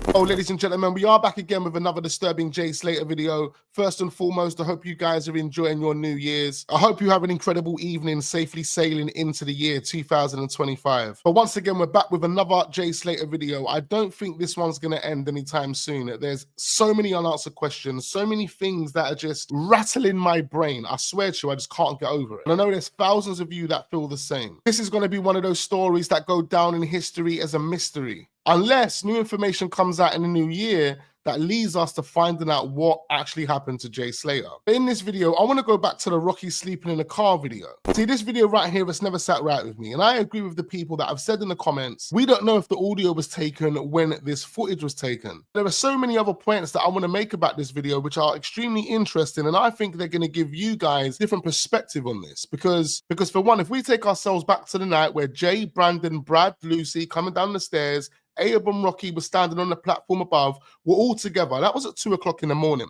Oh, ladies and gentlemen, we are back again with another disturbing Jay Slater video. First and foremost, I hope you guys are enjoying your New Year's. I hope you have an incredible evening safely sailing into the year 2025. But once again, we're back with another Jay Slater video. I don't think this one's going to end anytime soon. There's so many unanswered questions, so many things that are just rattling my brain. I swear to you, I just can't get over it. And I know there's thousands of you that feel the same. This is going to be one of those stories that go down in history as a mystery. Unless new information comes out in the new year that leads us to finding out what actually happened to Jay Slater. But in this video, I want to go back to the Rocky sleeping in a car video. See, this video right here has never sat right with me. And I agree with the people that have said in the comments, we don't know if the audio was taken when this footage was taken. There are so many other points that I want to make about this video, which are extremely interesting. And I think they're going to give you guys different perspective on this. Because for one, if we take ourselves back to the night where Jay, Brandon, Brad, Lucy coming down the stairs, Ayub and Rocky were standing on the platform above, were all together. That was at 2 o'clock in the morning.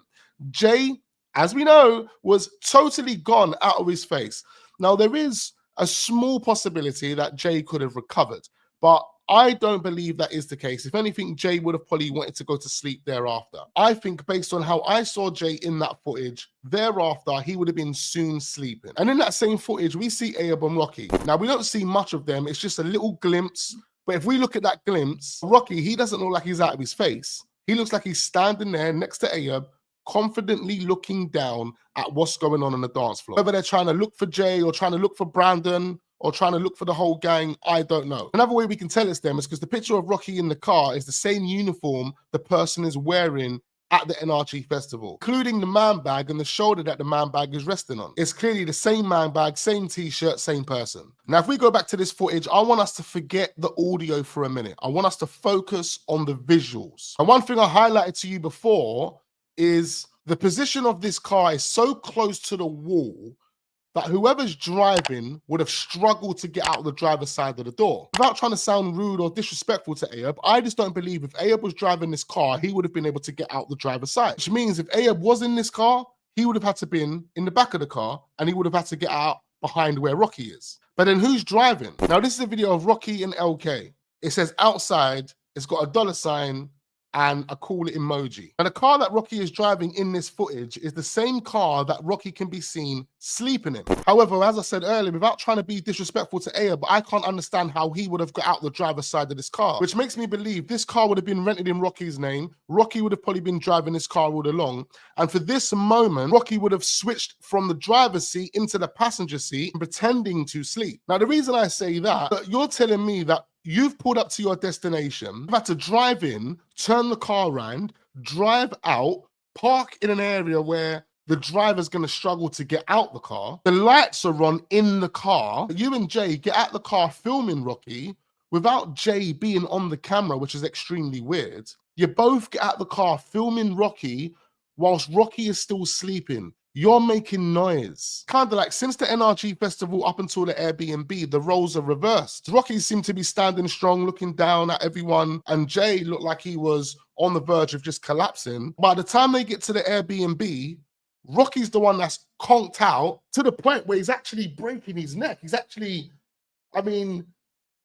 Jay, as we know, was totally gone out of his face. Now, there is a small possibility that Jay could have recovered, but I don't believe that is the case. If anything, Jay would have probably wanted to go to sleep thereafter. I think based on how I saw Jay in that footage, thereafter, he would have been soon sleeping. And in that same footage, we see Ayub and Rocky. Now, we don't see much of them. It's just a little glimpse. But if we look at that glimpse, Rocky, he doesn't look like he's out of his face. He looks like he's standing there next to Ayub, confidently looking down at what's going on the dance floor. Whether they're trying to look for Jay or trying to look for Brandon or trying to look for the whole gang, I don't know. Another way we can tell it's them is because the picture of Rocky in the car is the same uniform the person is wearing at the NRG festival, including the man bag and the shoulder that the man bag is resting on. It's clearly the same man bag, same t-shirt, same person. Now, if we go back to this footage, I want us to forget the audio for a minute. I want us to focus on the visuals. And one thing I highlighted to you before is the position of this car is so close to the wall that whoever's driving would have struggled to get out of the driver's side of the door. Without trying to sound rude or disrespectful to Ayub, I just don't believe if Ayub was driving this car, he would have been able to get out the driver's side. Which means if Ayub was in this car, he would have had to been in the back of the car and he would have had to get out behind where Rocky is. But then who's driving? Now, this is a video of Rocky and LK. It says outside, it's got a $sign and a cool emoji. And the car that Rocky is driving in this footage is the same car that Rocky can be seen sleeping in. However, as I said earlier, without trying to be disrespectful to Ayub, but I can't understand how he would have got out the driver's side of this car, which makes me believe this car would have been rented in Rocky's name. Rocky would have probably been driving this car all along. And for this moment, Rocky would have switched from the driver's seat into the passenger seat, pretending to sleep. Now, the reason I say that you're telling me that you've pulled up to your destination, you've had to drive in, turn the car around, drive out, park in an area where the driver's going to struggle to get out the car. The lights are on in the car. You and Jay get out the car filming Rocky without Jay being on the camera, which is extremely weird. You both get out the car filming Rocky whilst Rocky is still sleeping. You're making noise. Kind of like since the NRG festival up until the Airbnb, the roles are reversed. Rocky seemed to be standing strong, looking down at everyone, and Jay looked like he was on the verge of just collapsing. By the time they get to the Airbnb, Rocky's the one that's conked out to the point where he's actually breaking his neck. He's actually, I mean,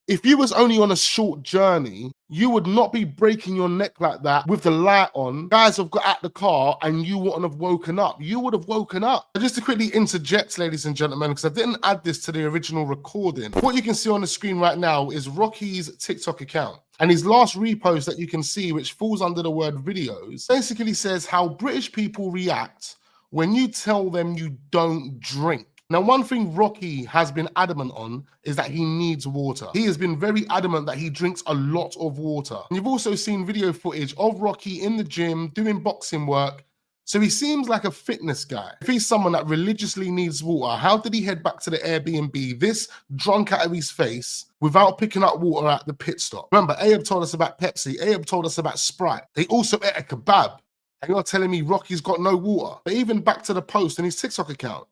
if you was only on a short journey, you would not be breaking your neck like that with the light on. Guys have got out the car and you wouldn't have woken up. You would have woken up. Just to quickly interject, ladies and gentlemen, because I didn't add this to the original recording. What you can see on the screen right now is Rocky's TikTok account. And his last repost that you can see, which falls under the word videos, basically says how British people react when you tell them you don't drink. Now, one thing Rocky has been adamant on is that he needs water. He has been very adamant that he drinks a lot of water. And you've also seen video footage of Rocky in the gym doing boxing work. So he seems like a fitness guy. If he's someone that religiously needs water, how did he head back to the Airbnb this drunk out of his face without picking up water at the pit stop? Remember, Ayub told us about Pepsi. Ayub told us about Sprite. They also ate a kebab. And you're telling me Rocky's got no water. But even back to the post in his TikTok account,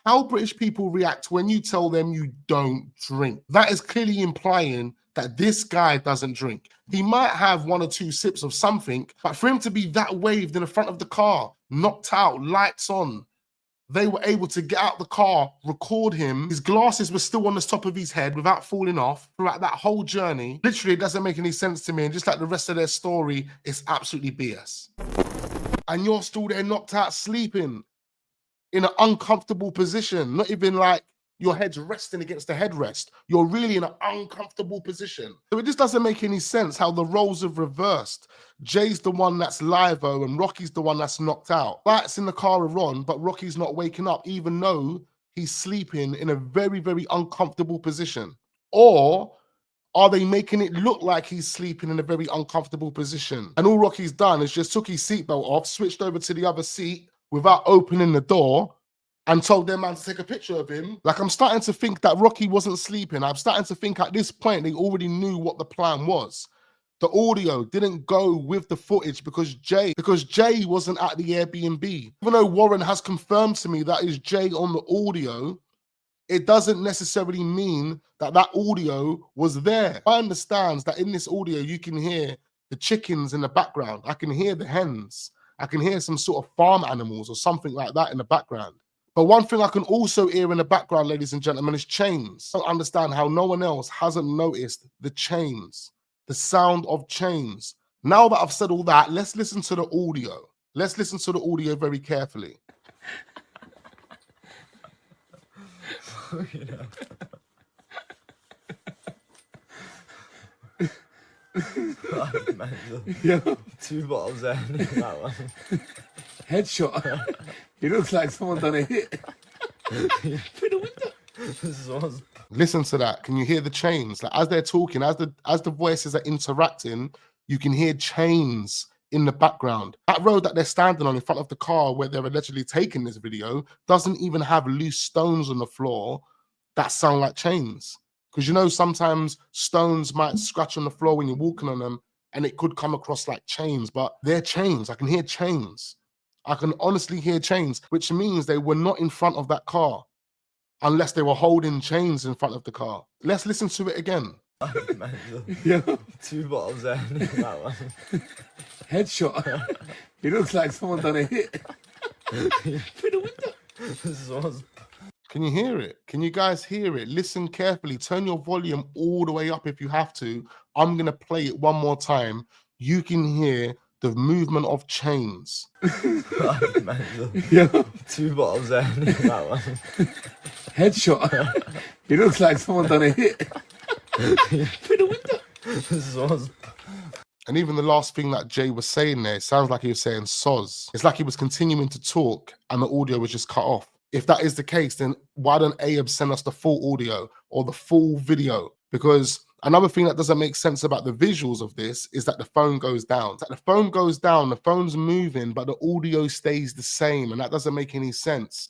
how British people react when you tell them you don't drink. That is clearly implying that this guy doesn't drink. He might have 1 or 2 sips of something, but for him to be that waved in the front of the car, knocked out, lights on, They were able to get out the car, record him. His glasses were still on the top of his head without falling off throughout that whole journey. Literally, it doesn't make any sense to me. And just like the rest of their story, it's absolutely BS. And you're still there knocked out sleeping in an uncomfortable position, not even like your head's resting against the headrest. You're really in an uncomfortable position. So it just doesn't make any sense how the roles have reversed. Jay's the one that's livo and Rocky's the one that's knocked out. Lights in the car are on, but Rocky's not waking up, even though he's sleeping in a very, very uncomfortable position. Or are they making it look like he's sleeping in a very uncomfortable position? And all Rocky's done is just took his seatbelt off, switched over to the other seat without opening the door, and told their man to take a picture of him. Like, I'm starting to think that Rocky wasn't sleeping. I'm starting to think at this point they already knew what the plan was. The audio didn't go with the footage because Jay wasn't at the Airbnb. Even though Warren has confirmed to me that is Jay on the audio, it doesn't necessarily mean that that audio was there. I understand that in this audio, you can hear the chickens in the background. I can hear the hens. I can hear some sort of farm animals or something like that in the background. But one thing I can also hear in the background, ladies and gentlemen, is chains. I don't understand how no one else hasn't noticed the chains, the sound of chains. Now that I've said all that, let's listen to the audio. Let's listen to the audio very carefully. Yeah. 2 bottles there. That one. Headshot. It looks like someone done a hit. Through the window. Listen to that. Can you hear the chains? Like, as they're talking, as the voices are interacting, you can hear chains in the background. That road that they're standing on in front of the car where they're allegedly taking this video doesn't even have loose stones on the floor that sound like chains. Because you know, sometimes stones might scratch on the floor when you're walking on them and it could come across like chains, but they're chains. I can hear chains. I can honestly hear chains, which means they were not in front of that car unless they were holding chains in front of the car. Let's listen to it again. Yeah. 2 bottles there. That one. Headshot. It looks like someone done a hit. Through the window. Can you hear it? Can you guys hear it? Listen carefully. Turn your volume all the way up if you have to. I'm going to play it one more time. You can hear the movement of chains. Yeah. 2 bottles there. That one. Headshot. It looks like someone done a hit. Through the window. And even the last thing that Jay was saying there, it sounds like he was saying soz. It's like he was continuing to talk and the audio was just cut off. If that is the case, then why don't Abe send us the full audio or the full video? Because another thing that doesn't make sense about the visuals of this is that the phone goes down. It's like the phone goes down, the phone's moving, but the audio stays the same, and that doesn't make any sense.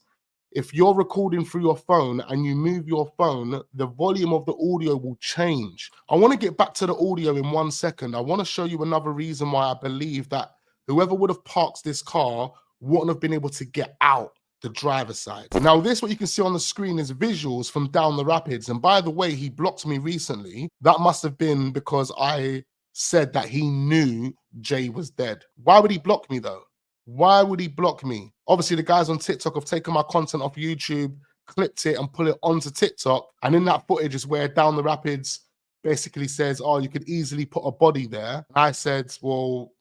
If you're recording through your phone and you move your phone, the volume of the audio will change. I want to get back to the audio in 1 second. I want to show you another reason why I believe that whoever would have parked this car wouldn't have been able to get out the driver's side. Now, this, what you can see on the screen, is visuals from down the rapids. And by the way, he blocked me recently. That must have been because I said that he knew Jay was dead. Why would he block me though? Why would he block me? Obviously, the guys on TikTok have taken my content off YouTube, clipped it and put it onto TikTok. And in that footage is where Down the Rapids basically says, oh, you could easily put a body there. I said, well,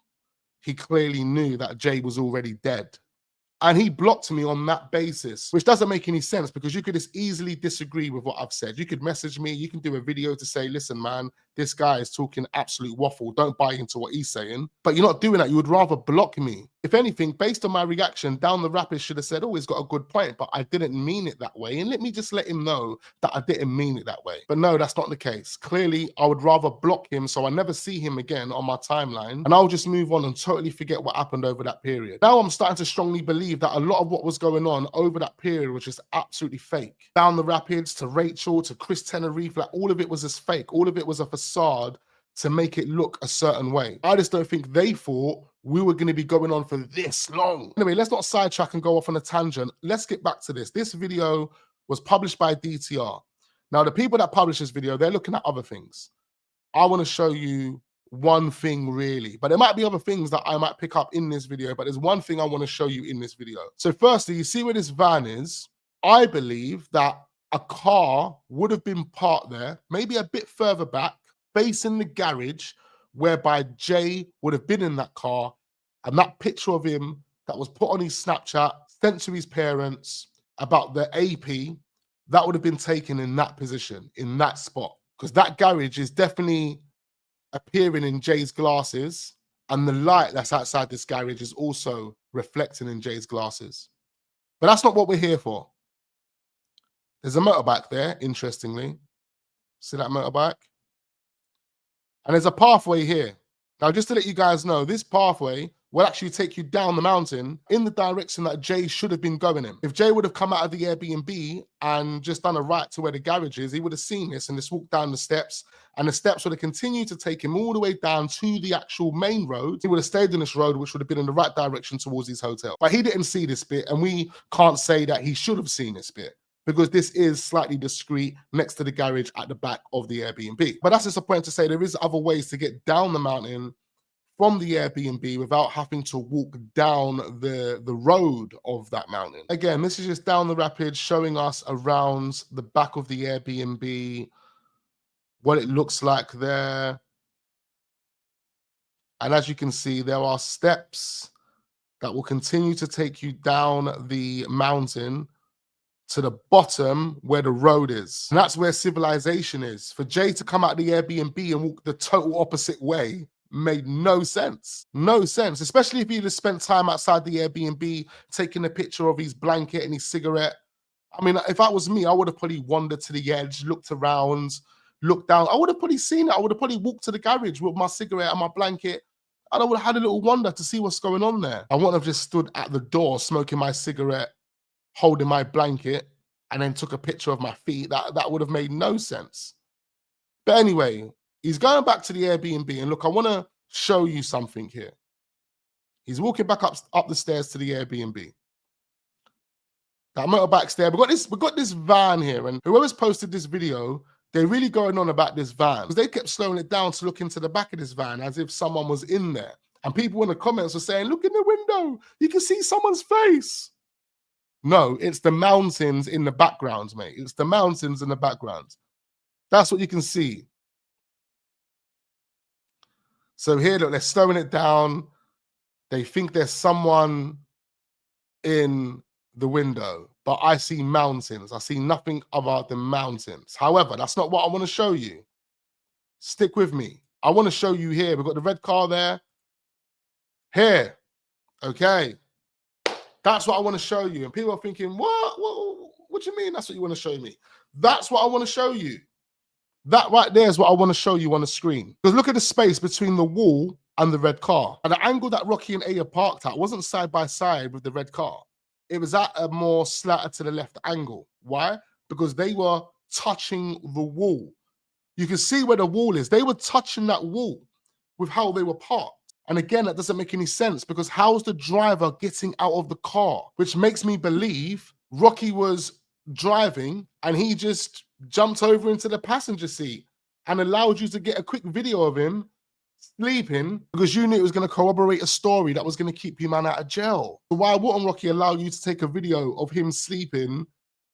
he clearly knew that Jay was already dead. And he blocked me on that basis, which doesn't make any sense because you could just easily disagree with what I've said. You could message me, you can do a video to say, listen, man, this guy is talking absolute waffle. Don't buy into what he's saying. But you're not doing that. You would rather block me. If anything, based on my reaction, Down the Rapids should have said, oh, he's got a good point, but I didn't mean it that way. And let me just let him know that I didn't mean it that way. But no, that's not the case. Clearly, I would rather block him so I never see him again on my timeline. And I'll just move on and totally forget what happened over that period. Now I'm starting to strongly believe that a lot of what was going on over that period was just absolutely fake. Down the Rapids, to Rachel, to Chris Tenerife, like all of it was just fake. All of it was a facade to make it look a certain way. I just don't think they thought we were going to be going on for this long. Anyway, let's not sidetrack and go off on a tangent. Let's get back to this. This video was published by DTR. Now, the people that published this video, they're looking at other things. I want to show you one thing really, but there might be other things that I might pick up in this video, but there's one thing I want to show you in this video. So firstly, you see where this van is? I believe that a car would have been parked there, maybe a bit further back, facing the garage, whereby Jay would have been in that car, and that picture of him that was put on his Snapchat, sent to his parents about the AP, that would have been taken in that position, in that spot, because that garage is definitely appearing in Jay's glasses, and the light that's outside this garage is also reflecting in Jay's glasses. But that's not what we're here for. There's a motorbike there, interestingly. See that motorbike? And there's a pathway here. Now, just to let you guys know, this pathway will actually take you down the mountain in the direction that Jay should have been going in. If Jay would have come out of the Airbnb and just done a right to where the garage is, he would have seen this and just walked down the steps, and the steps would have continued to take him all the way down to the actual main road. He would have stayed in this road, which would have been in the right direction towards his hotel. But he didn't see this bit, and we can't say that he should have seen this bit, because this is slightly discreet next to the garage at the back of the Airbnb. But that's just a point to say there is other ways to get down the mountain from the Airbnb without having to walk down the road of that mountain. Again, this is just down the rapids, showing us around the back of the Airbnb, what it looks like there. And as you can see, there are steps that will continue to take you down the mountain to the bottom where the road is. And that's where civilization is. For Jay to come out the Airbnb and walk the total opposite way made no sense. No sense, especially if he'd have spent time outside the Airbnb taking a picture of his blanket and his cigarette. I mean, if that was me, I would have probably wandered to the edge, looked around, looked down. I would have probably seen it. I would have probably walked to the garage with my cigarette and my blanket, and I would have had a little wander to see what's going on there. I wouldn't have just stood at the door smoking my cigarette, holding my blanket, and then took a picture of my feet. That would have made no sense. But anyway, he's going back to the Airbnb, and look, I want to show you something here. He's walking back up the stairs to the Airbnb. That motorbike's there. We've got this van here, and whoever's posted this video, they're really going on about this van, because they kept slowing it down to look into the back of this van as if someone was in there. And people in the comments were saying, look in the window, you can see someone's face. No, it's the mountains in the background, mate. It's the mountains in the background. That's what you can see. So here, look, they're slowing it down. They think there's someone in the window, but I see mountains. I see nothing other than mountains. However, that's not what I want to show you. Stick with me. I want to show you here. We've got the red car there. Here. Okay. That's what I want to show you. And people are thinking, what do you mean that's what you want to show me? That's what I want to show you. That right there is what I want to show you on the screen. Because look at the space between the wall and the red car. And the angle that Rocky and A are parked at wasn't side by side with the red car. It was at a more slanted to the left angle. Why? Because they were touching the wall. You can see where the wall is. They were touching that wall with how they were parked. And again, that doesn't make any sense, because how's the driver getting out of the car? Which makes me believe Rocky was driving and he just jumped over into the passenger seat and allowed you to get a quick video of him sleeping, because you knew it was going to corroborate a story that was going to keep you man out of jail. So why wouldn't Rocky allow you to take a video of him sleeping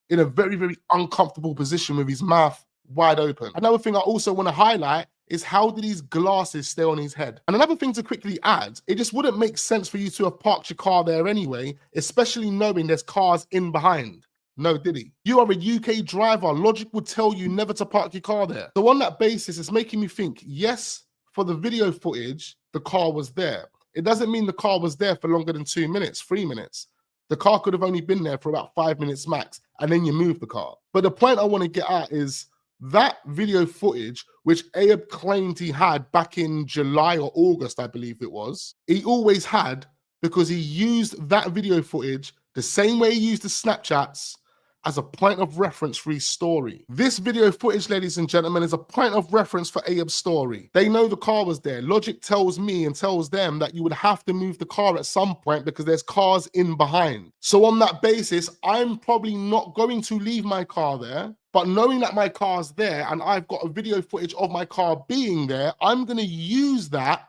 in a very, very uncomfortable position with his mouth wide open? Another thing I also want to highlight is how did these glasses stay on his head? And another thing to quickly add, it just wouldn't make sense for you to have parked your car there anyway, especially knowing there's cars in behind. No, did he? You are a UK driver. Logic would tell you never to park your car there. So on that basis, it's making me think, yes, for the video footage, the car was there. It doesn't mean the car was there for longer than 2 minutes, 3 minutes. The car could have only been there for about 5 minutes max, and then you move the car. But the point I want to get at is that video footage, which Abe claimed he had back in July or August, I believe it was, he always had, because he used that video footage the same way he used the Snapchats as a point of reference for his story. This video footage, ladies and gentlemen, is a point of reference for Abe's story. They know the car was there. Logic tells me and tells them that you would have to move the car at some point because there's cars in behind. So on that basis, I'm probably not going to leave my car there But knowing that my car's there and I've got a video footage of my car being there, I'm going to use that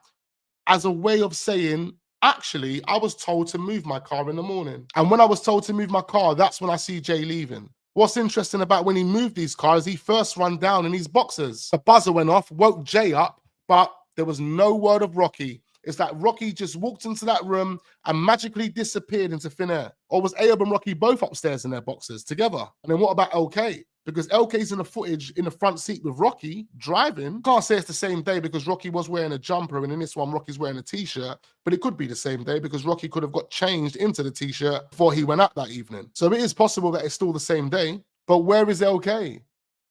as a way of saying, actually, I was told to move my car in the morning. And when I was told to move my car, that's when I see Jay leaving. What's interesting about when he moved these cars, he first run down in his boxers. The buzzer went off, woke Jay up, but there was no word of Rocky. It's like Rocky just walked into that room and magically disappeared into thin air. Or was Ayub and Rocky both upstairs in their boxers together? And then what about LK? Because LK's in the footage in the front seat with Rocky driving. Can't say it's the same day because Rocky was wearing a jumper and in this one, Rocky's wearing a t-shirt, but it could be the same day because Rocky could have got changed into the t-shirt before he went out that evening. So it is possible that it's still the same day, but where is LK?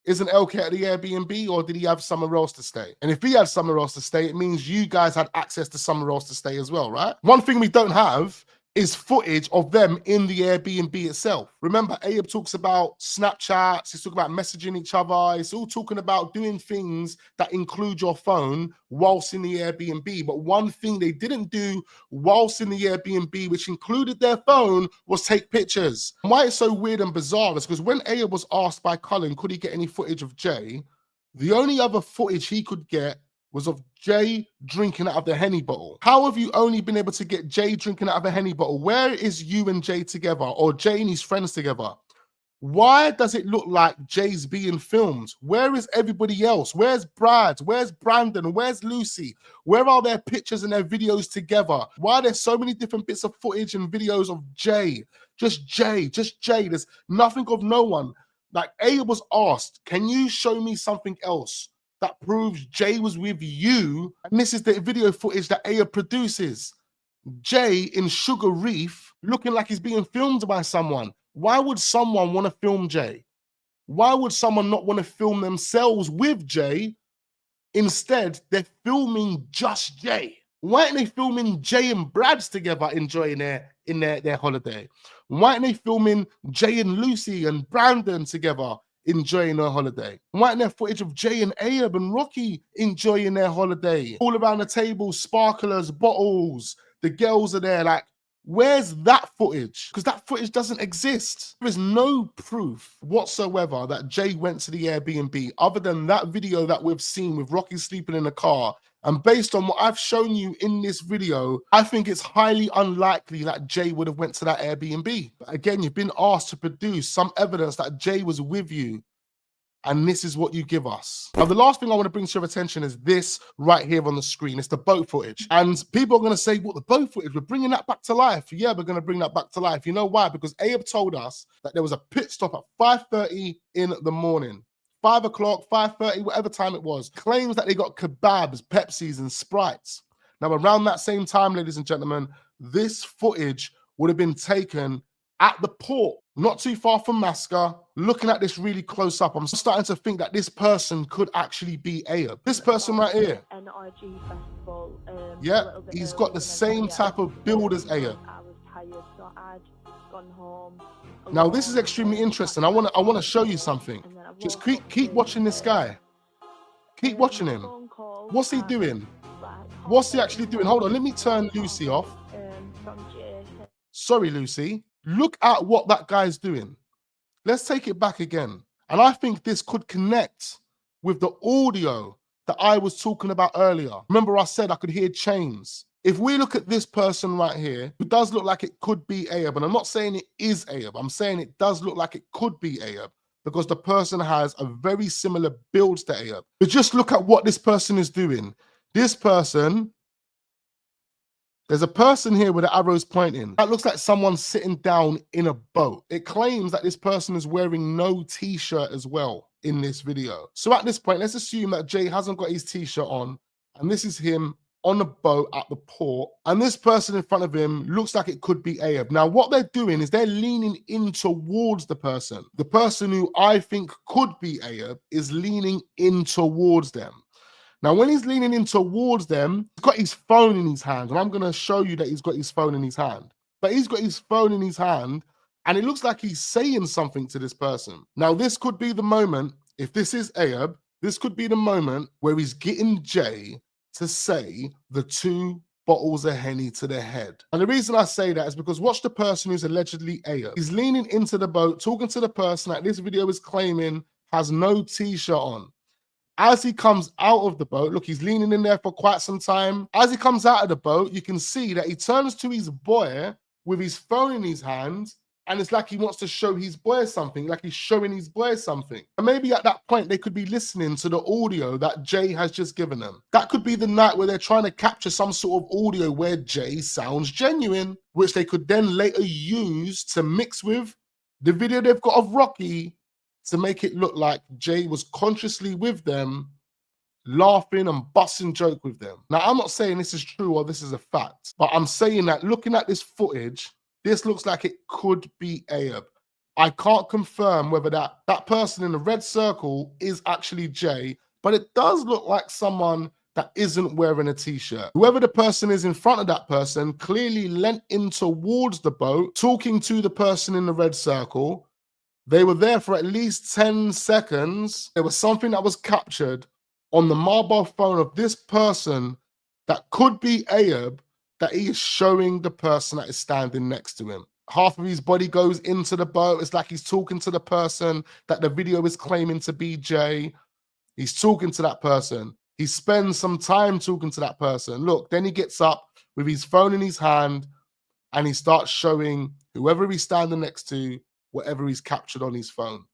Isn't LK at the Airbnb or did he have somewhere else to stay? And if he had somewhere else to stay, it means you guys had access to somewhere else to stay as well, right? One thing we don't have is footage of them in the Airbnb itself. Remember, Ayub talks about Snapchats, he's talking about messaging each other, he's all talking about doing things that include your phone whilst in the Airbnb. But one thing they didn't do whilst in the Airbnb, which included their phone, was take pictures. And why it's so weird and bizarre is because when Ayub was asked by Cullen, could he get any footage of Jay, the only other footage he could get was of Jay drinking out of the Henny bottle. How have you only been able to get Jay drinking out of a Henny bottle? Where is you and Jay together or Jay and his friends together? Why does it look like Jay's being filmed? Where is everybody else? Where's Brad? Where's Brandon? Where's Lucy? Where are their pictures and their videos together? Why are there so many different bits of footage and videos of Jay? Just Jay, just Jay. There's nothing of no one. Like Ayub was asked, can you show me something else that proves Jay was with you? And this is the video footage that Ayub produces. Jay in Sugar Reef looking like he's being filmed by someone. Why would someone want to film Jay? Why would someone not want to film themselves with Jay? Instead, they're filming just Jay. Why aren't they filming Jay and Brad's together enjoying their holiday? Why aren't they filming Jay and Lucy and Brandon together enjoying their holiday? Why aren't there footage of Jay and Ayub and Rocky enjoying their holiday? All around the table, sparklers, bottles, the girls are there. Like, where's that footage? Because that footage doesn't exist. There is no proof whatsoever that Jay went to the Airbnb other than that video that we've seen with Rocky sleeping in the car. And based on what I've shown you in this video, I think it's highly unlikely that Jay would have went to that Airbnb. But again, you've been asked to produce some evidence that Jay was with you. And this is what you give us. Now, the last thing I want to bring to your attention is this right here on the screen. It's the boat footage. And people are going to say, well, the boat footage, we're bringing that back to life. Yeah, we're going to bring that back to life. You know why? Because Ayub told us that there was a pit stop at 5:30 in the morning. 5 o'clock, 5:30, whatever time it was. Claims that they got kebabs, Pepsis, and Sprites. Now, around that same time, ladies and gentlemen, this footage would have been taken at the port, not too far from Masca. Looking at this really close up, I'm starting to think that this person could actually be Ayub. This person right here. NRG festival. Yeah, he's got the same type of build as Ayub. I was tired, so I'd gone home. Now, this is extremely interesting. I want to show you something. Just keep watching this guy. Keep watching him. What's he doing? What's he actually doing? Hold on, let me turn Lucy off. Sorry, Lucy. Look at what that guy's doing. Let's take it back again. And I think this could connect with the audio that I was talking about earlier. Remember I said I could hear chains. If we look at this person right here, it does look like it could be Ayub. And I'm not saying it is Ayub. I'm saying it does look like it could be Ayub because the person has a very similar build to Ayub. But just look at what this person is doing. This person, there's a person here with the arrows pointing. That looks like someone sitting down in a boat. It claims that this person is wearing no t-shirt as well in this video. So at this point, let's assume that Jay hasn't got his t-shirt on, and this is him on a boat at the port, and this person in front of him looks like it could be Ayub. Now, what they're doing is they're leaning in towards the person. The person who I think could be Ayub is leaning in towards them. Now, when he's leaning in towards them, he's got his phone in his hand, and I'm going to show you that he's got his phone in his hand. But he's got his phone in his hand, and it looks like he's saying something to this person. Now, this could be the moment, if this is Ayub, this could be the moment where he's getting Jay to say the 2 bottles of Henny to the head. And the reason I say that is because watch the person who's allegedly Ayub. He's leaning into the boat, talking to the person that this video is claiming has no t-shirt on. As he comes out of the boat, look, he's leaning in there for quite some time. As he comes out of the boat, you can see that he turns to his boy with his phone in his hand, and it's like he wants to show his boy something, like he's showing his boy something. And maybe at that point, they could be listening to the audio that Jay has just given them. That could be the night where they're trying to capture some sort of audio where Jay sounds genuine, which they could then later use to mix with the video they've got of Rocky to make it look like Jay was consciously with them, laughing and busting joke with them. Now, I'm not saying this is true or this is a fact, but I'm saying that looking at this footage, this looks like it could be Ayub. I can't confirm whether that person in the red circle is actually Jay, but it does look like someone that isn't wearing a t-shirt. Whoever the person is in front of that person clearly leant in towards the boat, talking to the person in the red circle. They were there for at least 10 seconds. There was something that was captured on the mobile phone of this person that could be Ayub, that he is showing the person that is standing next to him. Half of his body goes into the boat. It's like he's talking to the person that the video is claiming to be Jay. He's talking to that person. He spends some time talking to that person. Look, then he gets up with his phone in his hand and he starts showing whoever he's standing next to whatever he's captured on his phone.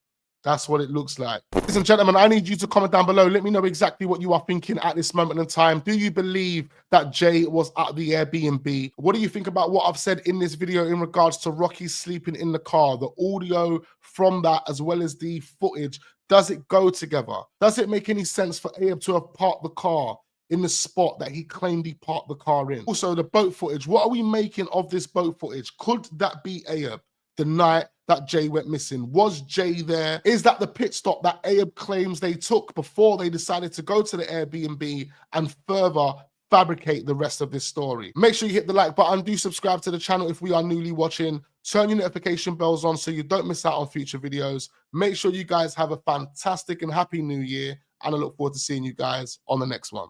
That's what it looks like. Ladies and gentlemen, I need you to comment down below. Let me know exactly what you are thinking at this moment in time. Do you believe that Jay was at the Airbnb? What do you think about what I've said in this video in regards to Rocky sleeping in the car? The audio from that as well as the footage, does it go together? Does it make any sense for Ayub to have parked the car in the spot that he claimed he parked the car in? Also, the boat footage. What are we making of this boat footage? Could that be Ayub the night that Jay went missing? Was Jay there? Is that the pit stop that Ayub claims they took before they decided to go to the Airbnb and further fabricate the rest of this story? Make sure you hit the like button. Do subscribe to the channel if we are newly watching. Turn your notification bells on so you don't miss out on future videos. Make sure you guys have a fantastic and happy new year, and I look forward to seeing you guys on the next one.